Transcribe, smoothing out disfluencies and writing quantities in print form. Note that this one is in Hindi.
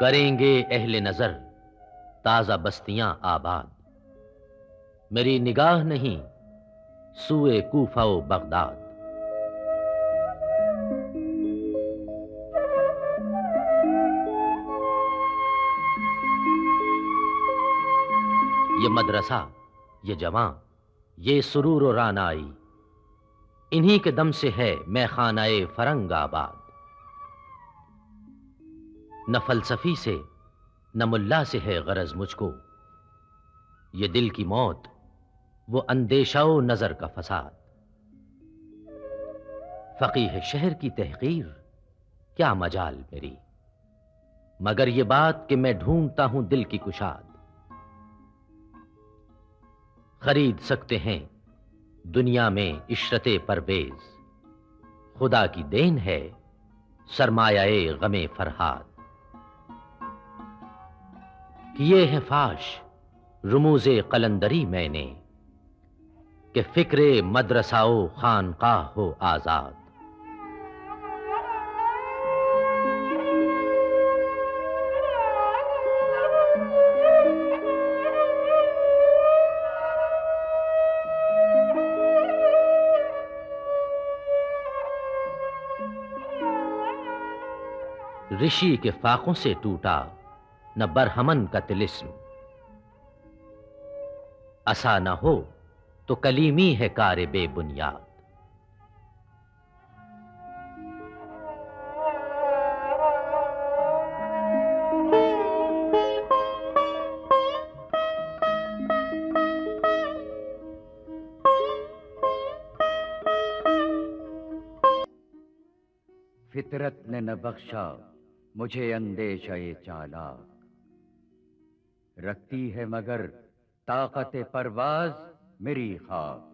करेंगे अहले नजर ताजा बस्तियां आबाद, मेरी निगाह नहीं सूए कूफा व बगदाद। ये मदरसा, ये जवां, ये सुरूर और रानाई, इन्हीं के दम से है मैखानाए फरंग आबाद। न फलसफी से न मुल्ला से है गरज मुझको, ये दिल की मौत वो अंदेशा व नजर का फसाद। फकीह शहर की तहकीर क्या मजाल मेरी, मगर ये बात कि मैं ढूंढता हूं दिल की कुशाद। खरीद सकते हैं दुनिया में इशरते परवेज, खुदा की देन है सरमायाए गमे फरहाद। किए हैं फाश रुमूज़े कलंदरी मैंने, कि फिक्रे मदरसाओ खानकाह हो आजाद। ऋषि के फाकों से टूटा न बरहमन का तिलिस्म, असा न हो तो कलीमी है कारे बेबुनियाद। फितरत ने न बख्शा मुझे अंदेशाए चालाक, रखती है मगर ताकत परवाज मेरी खाक।